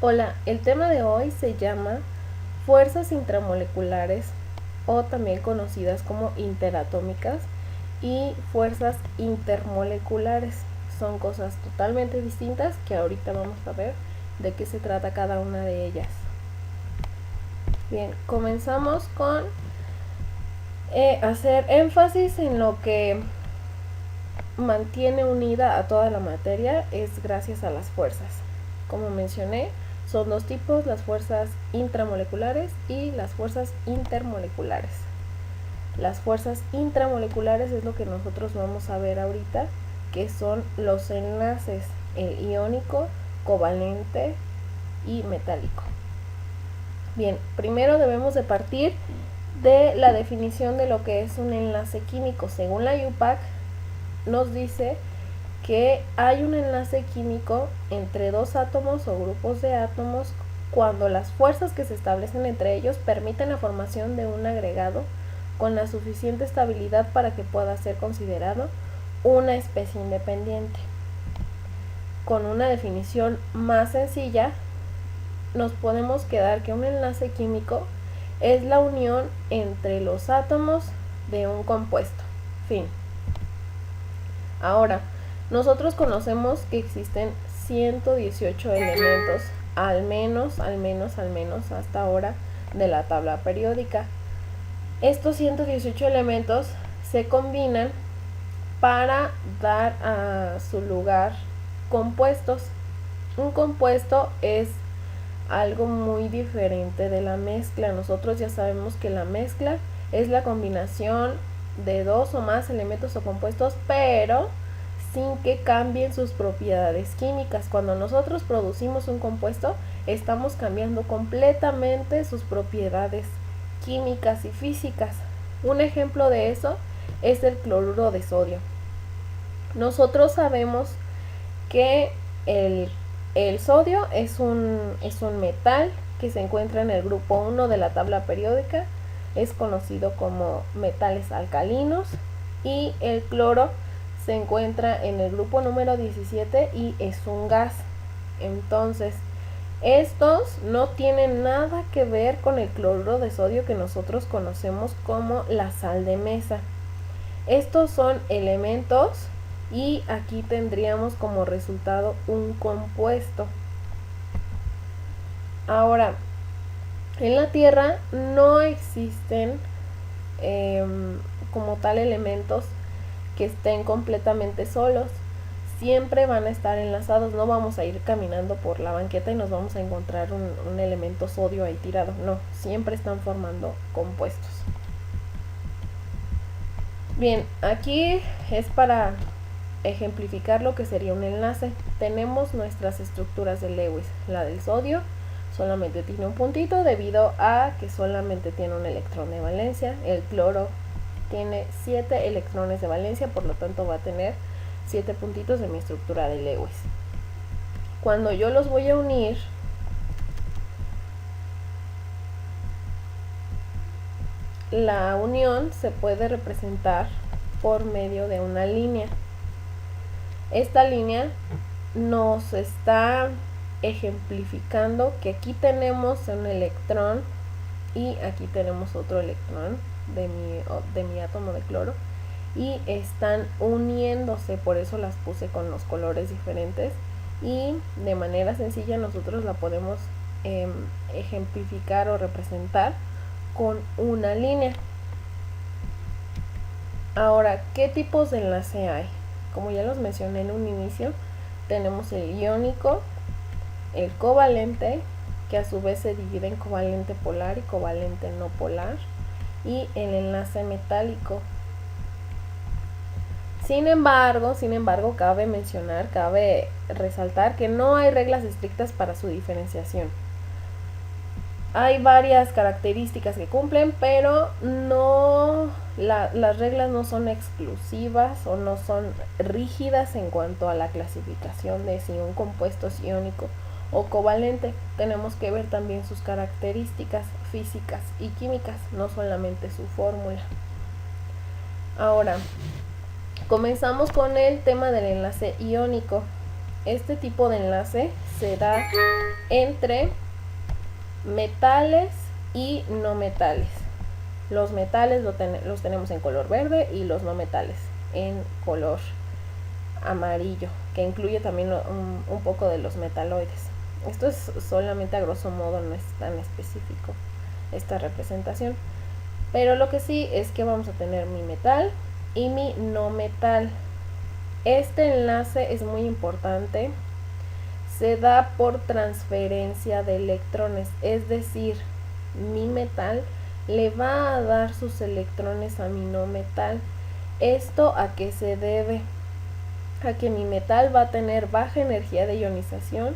Hola, el tema de hoy se llama fuerzas intramoleculares o también conocidas como interatómicas y fuerzas intermoleculares. Son cosas totalmente distintas que ahorita vamos a ver de qué se trata cada una de ellas. Bien, comenzamos con hacer énfasis en lo que mantiene unida a toda la materia es gracias a las fuerzas. Como mencioné, son dos tipos, las fuerzas intramoleculares y las fuerzas intermoleculares. Las fuerzas intramoleculares es lo que nosotros vamos a ver ahorita, que son los enlaces, el iónico, covalente y metálico. Bien, primero debemos de partir de la definición de lo que es un enlace químico. Según la IUPAC, nos dice que hay un enlace químico entre dos átomos o grupos de átomos cuando las fuerzas que se establecen entre ellos permiten la formación de un agregado con la suficiente estabilidad para que pueda ser considerado una especie independiente. Con una definición más sencilla, nos podemos quedar que un enlace químico es la unión entre los átomos de un compuesto. Fin. Ahora, nosotros conocemos que existen 118 elementos, al menos hasta ahora, de la tabla periódica. Estos 118 elementos se combinan para dar a su lugar compuestos. Un compuesto es algo muy diferente de la mezcla. Nosotros ya sabemos que la mezcla es la combinación de dos o más elementos o compuestos, pero sin que cambien sus propiedades químicas. Cuando nosotros producimos un compuesto, estamos cambiando completamente sus propiedades químicas y físicas. Un ejemplo de eso es el cloruro de sodio. Nosotros sabemos que el sodio es un metal que se encuentra en el grupo 1 de la tabla periódica, es conocido como metales alcalinos, y el cloro se encuentra en el grupo número 17 y es un gas. Entonces, estos no tienen nada que ver con el cloruro de sodio que nosotros conocemos como la sal de mesa. Estos son elementos y aquí tendríamos como resultado un compuesto. Ahora, en la Tierra no existen como tal elementos que estén completamente solos. Siempre van a estar enlazados. No vamos a ir caminando por la banqueta y nos vamos a encontrar un elemento sodio ahí tirado. No, siempre están formando compuestos. Bien, aquí es para ejemplificar lo que sería un enlace. Tenemos nuestras estructuras de Lewis. La del sodio solamente tiene un puntito debido a que solamente tiene un electrón de valencia. El cloro tiene 7 electrones de valencia, por lo tanto va a tener 7 puntitos de mi estructura de Lewis. Cuando yo los voy a unir, la unión se puede representar por medio de una línea. Esta línea nos está ejemplificando que aquí tenemos un electrón y aquí tenemos otro electrón de mi átomo de cloro y están uniéndose, por eso las puse con los colores diferentes y de manera sencilla nosotros la podemos ejemplificar o representar con una línea. Ahora, ¿qué tipos de enlace hay? Como ya los mencioné en un inicio, tenemos el iónico, el covalente, que a su vez se divide en covalente polar y covalente no polar, y el enlace metálico. Sin embargo, cabe resaltar que no hay reglas estrictas para su diferenciación. Hay varias características que cumplen, pero las reglas no son exclusivas o no son rígidas en cuanto a la clasificación de si un compuesto es iónico o covalente. Tenemos que ver también sus características físicas y químicas, no solamente su fórmula. Ahora, comenzamos con el tema del enlace iónico. Este tipo de enlace se da entre metales y no metales. Los metales los tenemos en color verde y los no metales en color amarillo, que incluye también un poco de los metaloides. Esto es solamente a grosso modo, no es tan específico esta representación. Pero lo que sí es que vamos a tener mi metal y mi no metal. Este enlace es muy importante. Se da por transferencia de electrones, es decir, mi metal le va a dar sus electrones a mi no metal. ¿Esto a qué se debe? A que mi metal va a tener baja energía de ionización,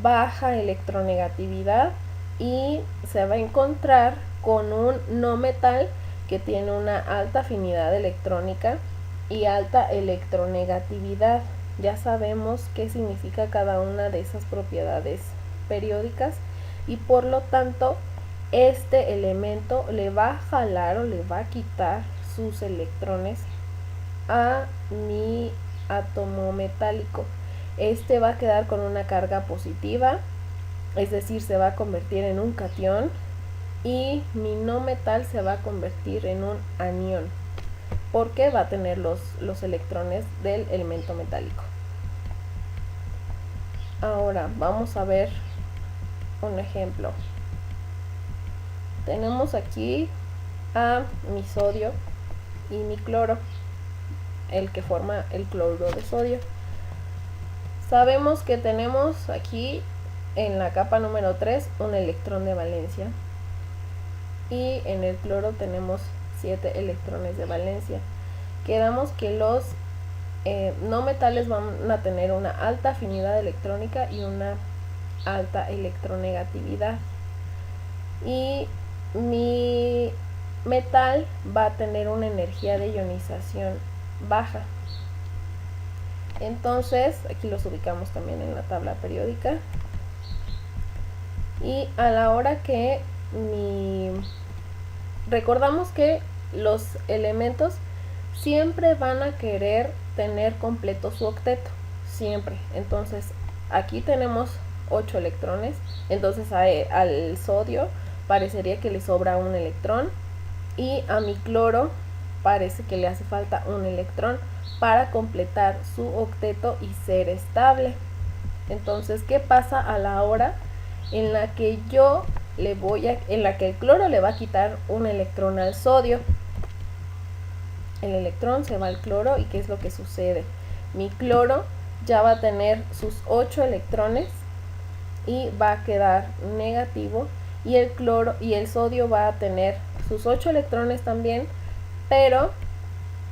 baja electronegatividad y se va a encontrar con un no metal que tiene una alta afinidad electrónica y alta electronegatividad. Ya sabemos qué significa cada una de esas propiedades periódicas y por lo tanto este elemento le va a jalar o le va a quitar sus electrones a mi átomo metálico. Este va a quedar con una carga positiva, es decir, se va a convertir en un catión, y mi no metal se va a convertir en un anión, porque va a tener los electrones del elemento metálico. Ahora vamos a ver un ejemplo. Tenemos aquí a mi sodio y mi cloro, el que forma el cloruro de sodio. Sabemos que tenemos aquí en la capa número 3 un electrón de valencia y en el cloro tenemos 7 electrones de valencia. Quedamos que los no metales van a tener una alta afinidad electrónica y una alta electronegatividad, y mi metal va a tener una energía de ionización baja. Entonces aquí los ubicamos también en la tabla periódica, y a la hora que recordamos que los elementos siempre van a querer tener completo su octeto, siempre. Entonces aquí tenemos 8 electrones, entonces al sodio parecería que le sobra un electrón, y a mi cloro parece que le hace falta un electrón para completar su octeto y ser estable. Entonces, ¿qué pasa a la hora en la que en la que el cloro le va a quitar un electrón al sodio? El electrón se va al cloro, y ¿qué es lo que sucede? Mi cloro ya va a tener sus 8 electrones y va a quedar negativo, y el sodio va a tener sus 8 electrones también, pero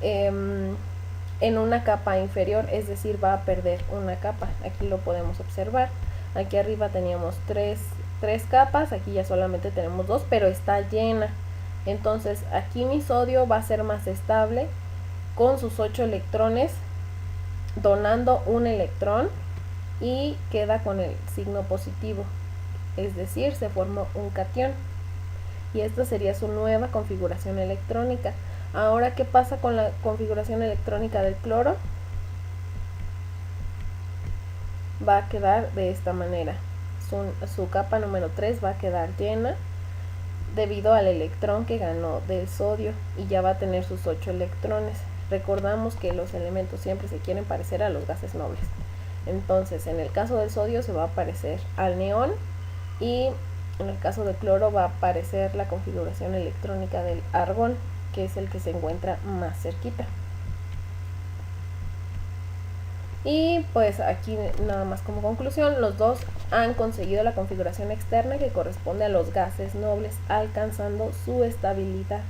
en una capa inferior, es decir, va a perder una capa. Aquí lo podemos observar. Aquí arriba teníamos tres capas, aquí ya solamente tenemos 2, pero está llena. Entonces aquí mi sodio va a ser más estable con sus 8 electrones, donando un electrón, y queda con el signo positivo, es decir, se formó un catión, y esta sería su nueva configuración electrónica. Ahora, ¿qué pasa con la configuración electrónica del cloro? Va a quedar de esta manera. Su capa número 3 va a quedar llena debido al electrón que ganó del sodio, y ya va a tener sus 8 electrones. Recordamos que los elementos siempre se quieren parecer a los gases nobles. Entonces, en el caso del sodio se va a parecer al neón, y en el caso del cloro va a aparecer la configuración electrónica del argón, que es el que se encuentra más cerquita. Y pues aquí nada más como conclusión, los dos han conseguido la configuración externa que corresponde a los gases nobles, alcanzando su estabilidad.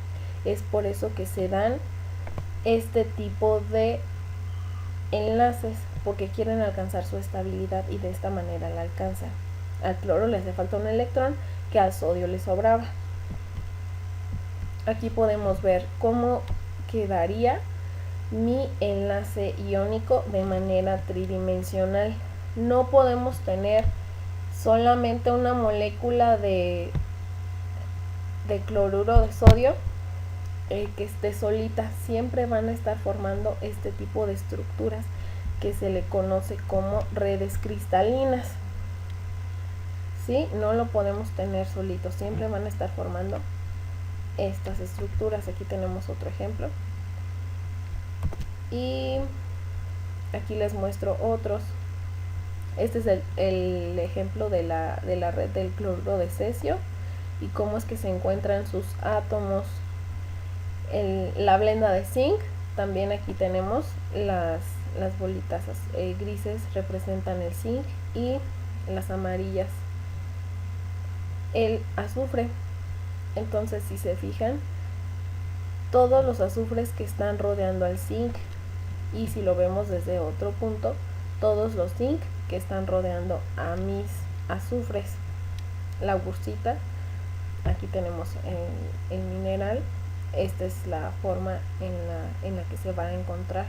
Es por eso que se dan este tipo de enlaces, porque quieren alcanzar su estabilidad y de esta manera la alcanzan. Al cloro le hace falta un electrón que al sodio le sobraba. Aquí podemos ver cómo quedaría mi enlace iónico de manera tridimensional. No podemos tener solamente una molécula de cloruro de sodio que esté solita. Siempre van a estar formando este tipo de estructuras que se le conoce como redes cristalinas. ¿Sí? No lo podemos tener solito, siempre van a estar formando estas estructuras. Aquí tenemos otro ejemplo. Y aquí les muestro otros. Este es el ejemplo de la red del cloruro de cesio y cómo es que se encuentran sus átomos. La blenda de zinc, también aquí tenemos las bolitas grises representan el zinc y las amarillas el azufre. Entonces, si se fijan, todos los azufres que están rodeando al zinc, y si lo vemos desde otro punto, todos los zinc que están rodeando a mis azufres. La bursita, aquí tenemos el mineral. Esta es la forma en la que se va a encontrar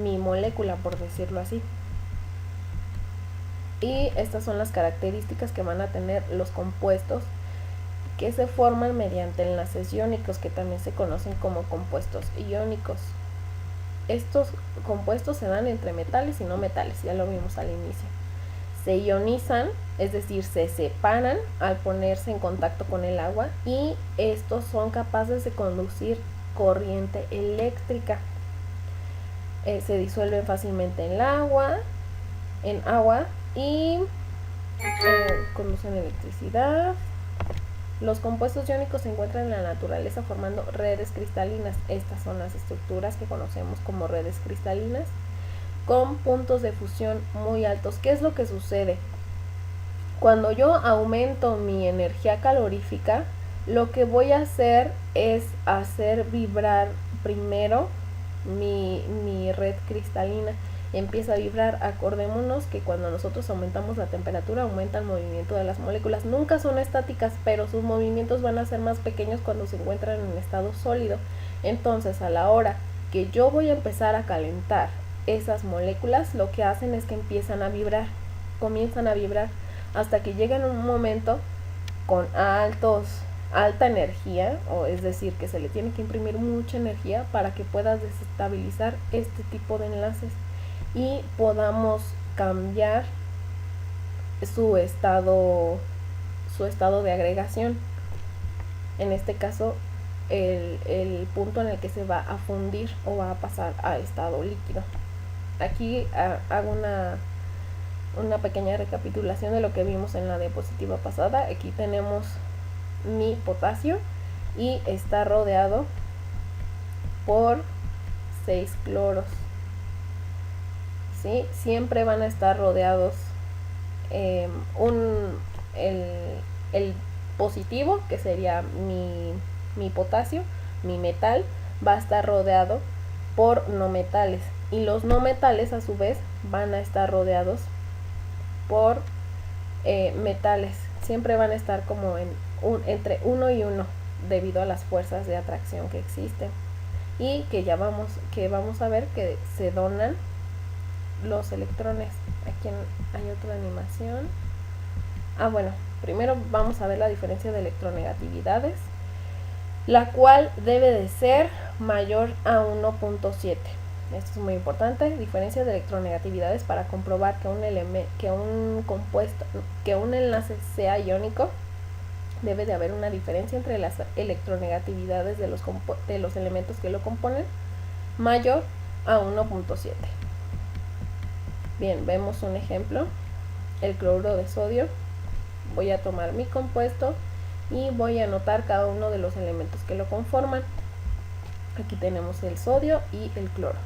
mi molécula, por decirlo así. Y estas son las características que van a tener los compuestos que se forman mediante enlaces iónicos, que también se conocen como compuestos iónicos. Estos compuestos se dan entre metales y no metales, ya lo vimos al inicio. Se ionizan, es decir, se separan al ponerse en contacto con el agua, y estos son capaces de conducir corriente eléctrica. Se disuelven fácilmente en agua y conducen electricidad. Los compuestos iónicos se encuentran en la naturaleza formando redes cristalinas. Estas son las estructuras que conocemos como redes cristalinas, con puntos de fusión muy altos. ¿Qué es lo que sucede? Cuando yo aumento mi energía calorífica, lo que voy a hacer es hacer vibrar primero mi red cristalina. Empieza a vibrar. Acordémonos que cuando nosotros aumentamos la temperatura, aumenta el movimiento de las moléculas. Nunca son estáticas, pero sus movimientos van a ser más pequeños cuando se encuentran en estado sólido. Entonces, a la hora que yo voy a empezar a calentar esas moléculas, lo que hacen es que comienzan a vibrar hasta que llegan a un momento con alta energía, o es decir, que se le tiene que imprimir mucha energía para que puedas desestabilizar este tipo de enlaces y podamos cambiar su estado de agregación. En este caso, el punto en el que se va a fundir o va a pasar a estado líquido. Aquí hago una pequeña recapitulación de lo que vimos en la diapositiva pasada. Aquí tenemos mi potasio y está rodeado por 6 cloros. ¿Sí? Siempre van a estar rodeados. El positivo, que sería mi potasio, mi metal, va a estar rodeado por no metales, y los no metales a su vez van a estar rodeados por metales. Siempre van a estar como entre 1 y 1 debido a las fuerzas de atracción que existen, y que vamos a ver que se donan los electrones. Aquí hay otra animación. Bueno, primero vamos a ver la diferencia de electronegatividades, la cual debe de ser mayor a 1.7. Esto es muy importante. Diferencia de electronegatividades para comprobar que un enlace sea iónico. Debe de haber una diferencia entre las electronegatividades de los elementos que lo componen mayor a 1.7. Bien, vemos un ejemplo. El cloruro de sodio. Voy a tomar mi compuesto y voy a anotar cada uno de los elementos que lo conforman. Aquí tenemos el sodio y el cloro.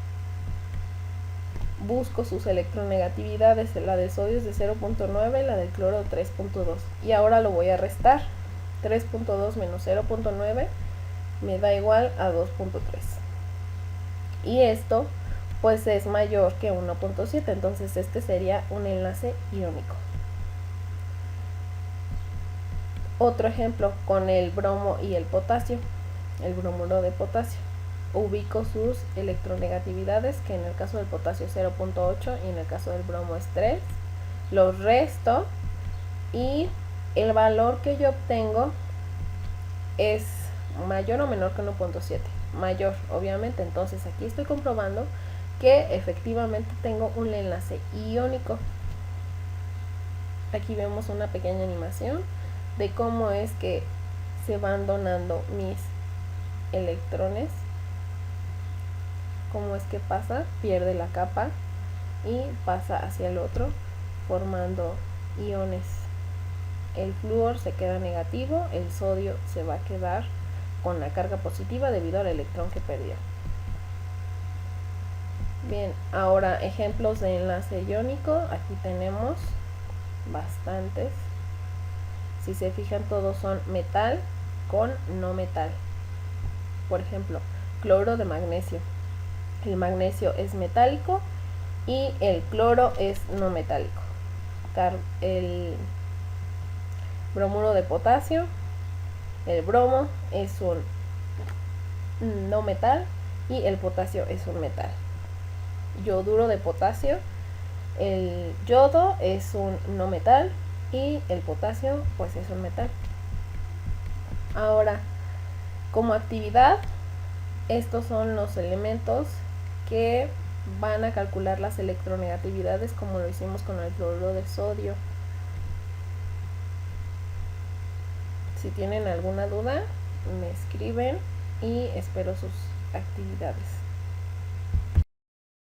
Busco sus electronegatividades. La del sodio es de 0.9, la del cloro 3.2. Y ahora lo voy a restar. 3.2 menos 0.9 me da igual a 2.3. Y esto pues es mayor que 1.7, entonces este sería un enlace iónico. Otro ejemplo con el bromo y el potasio. El bromuro de potasio. Ubico sus electronegatividades, que en el caso del potasio es 0.8 y en el caso del bromo es 3. Los resto y el valor que yo obtengo es mayor o menor que 1.7. Mayor, obviamente. Entonces aquí estoy comprobando que efectivamente tengo un enlace iónico. Aquí vemos una pequeña animación de cómo es que se van donando mis electrones, cómo es que pasa, pierde la capa y pasa hacia el otro formando iones. El flúor se queda negativo, el sodio se va a quedar con la carga positiva debido al electrón que perdió. Bien, ahora ejemplos de enlace iónico, aquí tenemos bastantes. Si se fijan, todos son metal con no metal. Por ejemplo, cloro de magnesio. El magnesio es metálico y el cloro es no metálico. El bromuro de potasio, el bromo es un no metal y el potasio es un metal. Yoduro de potasio, el yodo es un no metal y el potasio pues es un metal. Ahora, como actividad, estos son los elementos que van a calcular las electronegatividades como lo hicimos con el cloruro de sodio. Si tienen alguna duda, me escriben y espero sus actividades.